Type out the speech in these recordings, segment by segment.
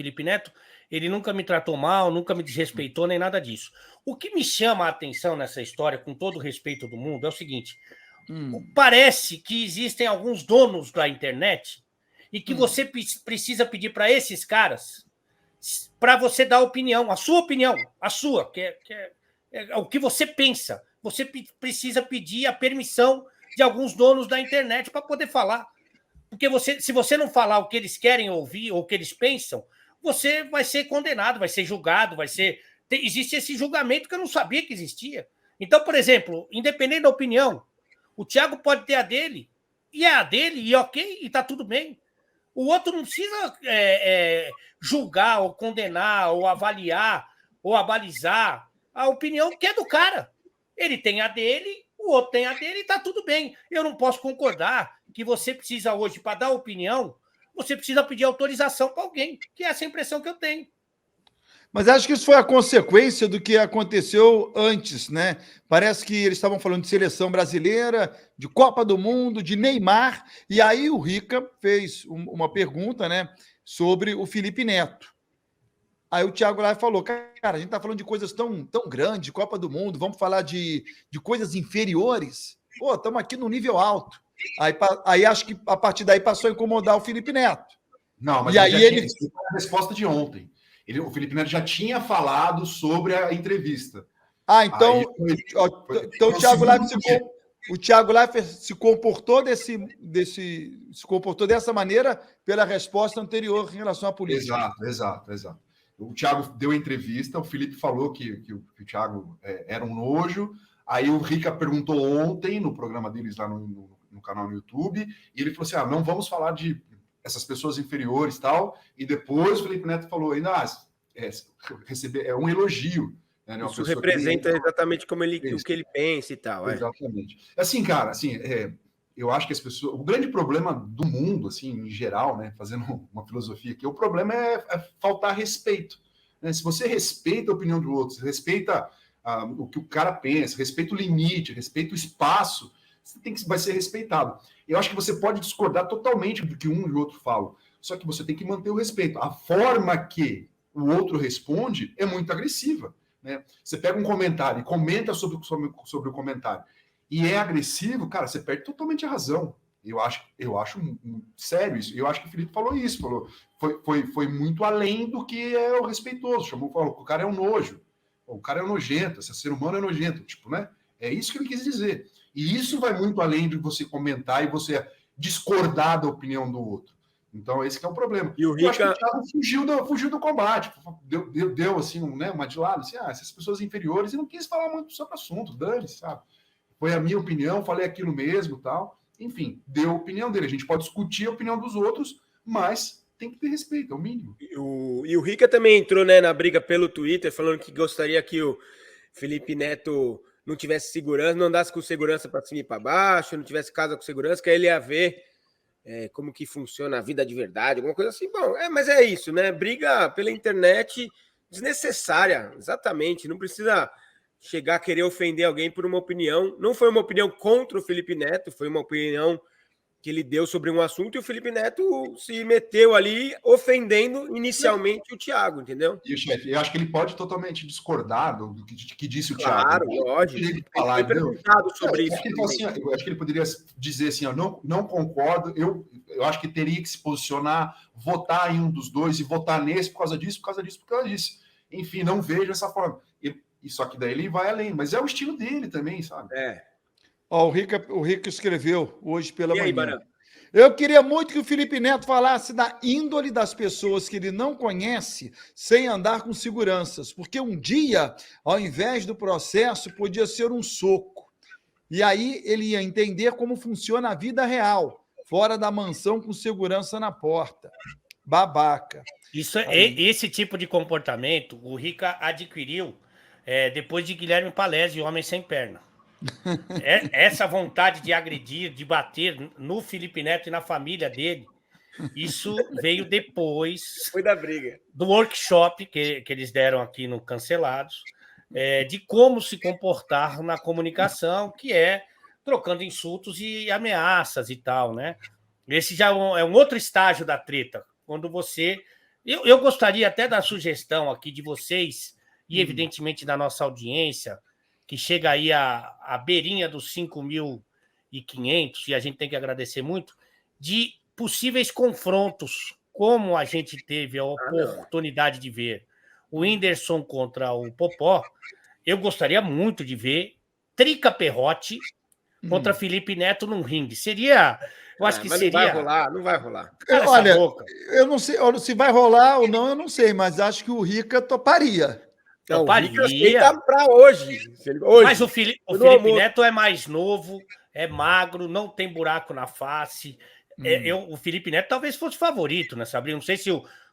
Felipe Neto, ele nunca me tratou mal, nunca me desrespeitou, nem nada disso. O que me chama a atenção nessa história, com todo o respeito do mundo, é o seguinte: parece que existem alguns donos da internet e que você precisa pedir para esses caras para você dar opinião, a sua opinião, a sua, é o que você pensa. Você precisa pedir a permissão de alguns donos da internet para poder falar. Porque se você não falar o que eles querem ouvir ou o que eles pensam, você vai ser condenado, vai ser julgado, existe esse julgamento que eu não sabia que existia. Então, por exemplo, independente da opinião, o Thiago pode ter a dele, e é a dele, e ok, e está tudo bem. O outro não precisa julgar, ou condenar, ou avaliar, ou abalizar a opinião que é do cara. Ele tem a dele, o outro tem a dele e está tudo bem. Eu não posso concordar que você precisa hoje, para dar opinião, você precisa pedir autorização para alguém, que é essa impressão que eu tenho. Mas acho que isso foi a consequência do que aconteceu antes, né? Parece que eles estavam falando de seleção brasileira, de Copa do Mundo, de Neymar, e aí o Rica fez uma pergunta, né, sobre o Felipe Neto. Aí o Thiago lá falou, cara, a gente está falando de coisas tão grandes, Copa do Mundo, vamos falar de coisas inferiores? Pô, estamos aqui no nível alto. Aí acho que a partir daí passou a incomodar o Felipe Neto. Não, mas ele a resposta de ontem. O Felipe Neto já tinha falado sobre a entrevista. Então o Thiago Leifert se comportou dessa maneira pela resposta anterior em relação à política. Exato. O Thiago deu a entrevista, o Felipe falou que o Thiago era um nojo. Aí o Rica perguntou ontem no programa deles lá no canal no YouTube, e ele falou assim: não vamos falar de essas pessoas inferiores e tal. E depois o Felipe Neto falou ainda, receber um elogio. Né, isso representa exatamente o que ele pensa e tal. Exatamente. Assim, cara, eu acho que as pessoas... O grande problema do mundo, assim, em geral, né, fazendo uma filosofia aqui, o problema é faltar respeito. Né? Se você respeita a opinião do outro, se respeita o que o cara pensa, respeita o limite, respeita o espaço, vai ser respeitado. Eu acho que você pode discordar totalmente do que um e o outro falam, só que você tem que manter o respeito. A forma que o outro responde é muito agressiva. Né? Você pega um comentário e comenta sobre o comentário e é agressivo, cara, você perde totalmente a razão. Eu acho sério isso. Eu acho que o Felipe falou isso, foi muito além do que é o respeitoso. Falou que o cara é um nojo, o cara é um nojento, esse ser humano é nojento, tipo, né? É isso que ele quis dizer. E isso vai muito além de você comentar e você discordar da opinião do outro. Então, esse que é o problema. E o Rica... Eu acho que o Thiago fugiu do combate, deu assim, uma de lado, assim, essas pessoas inferiores, e não quis falar muito sobre o assunto, dane-se, sabe? Foi a minha opinião, falei aquilo mesmo, tal. Enfim, deu a opinião dele. A gente pode discutir a opinião dos outros, mas tem que ter respeito, é o mínimo. E o Rica também entrou, né, na briga pelo Twitter, falando que gostaria que o Felipe Neto não tivesse segurança, não andasse com segurança para cima e para baixo, não tivesse casa com segurança, que aí ele ia ver como que funciona a vida de verdade, alguma coisa assim. Bom, mas é isso, né? Briga pela internet desnecessária, exatamente. Não precisa chegar a querer ofender alguém por uma opinião. Não foi uma opinião contra o Felipe Neto, foi uma opinião que ele deu sobre um assunto e o Felipe Neto se meteu ali ofendendo inicialmente o Thiago, entendeu? E, chefe, eu acho que ele pode totalmente discordar do que disse o Thiago. Claro, lógico. Ele foi perguntado sobre isso. Eu acho que ele poderia dizer assim, não concordo, eu acho que teria que se posicionar, votar em um dos dois e votar nesse por causa disso. Enfim, não vejo essa forma. Só que daí ele vai além, mas é o estilo dele também, sabe? O Rica escreveu hoje pela manhã. Aí, Barão? Eu queria muito que o Felipe Neto falasse da índole das pessoas que ele não conhece sem andar com seguranças, porque um dia, ao invés do processo, podia ser um soco. E aí ele ia entender como funciona a vida real, fora da mansão com segurança na porta. Babaca. Esse tipo de comportamento o Rica adquiriu depois de Guilherme Palese, Homem Sem Perna. Essa vontade de agredir, de bater no Felipe Neto e na família dele, isso veio depois da briga, do workshop que eles deram aqui no Cancelados, de como se comportar na comunicação, que é trocando insultos e ameaças e tal, né? Esse já é um outro estágio da treta, quando você Eu gostaria até da sugestão aqui de vocês, e evidentemente da nossa audiência, que chega aí a beirinha dos 5.500, e a gente tem que agradecer muito, de possíveis confrontos, como a gente teve a oportunidade de ver o Whindersson contra o Popó. Eu gostaria muito de ver Trica Perrotti contra Felipe Neto num ringue. Seria... Eu acho que mas seria... não vai rolar, não vai rolar. Olha, eu não sei se vai rolar ou não, eu não sei, mas acho que o Rica toparia. Não, o Rica aceita para hoje. Mas o Felipe Neto é mais novo, é magro, não tem buraco na face. O Felipe Neto talvez fosse favorito nessa briga. Não sei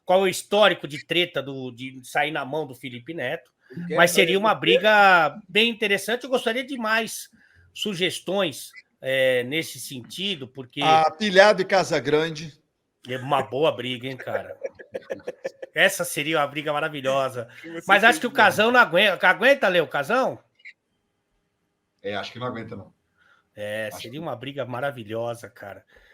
qual é o histórico de treta de sair na mão do Felipe Neto, mas seria uma briga bem interessante. Eu gostaria de mais sugestões nesse sentido, porque... Pilhado e Casa Grande. É uma boa briga, hein, cara? Essa seria uma briga maravilhosa. Mas acho que o Casão não aguenta. Aguenta, Leo, o Casão? Acho que não aguenta, não. Seria uma briga maravilhosa, cara.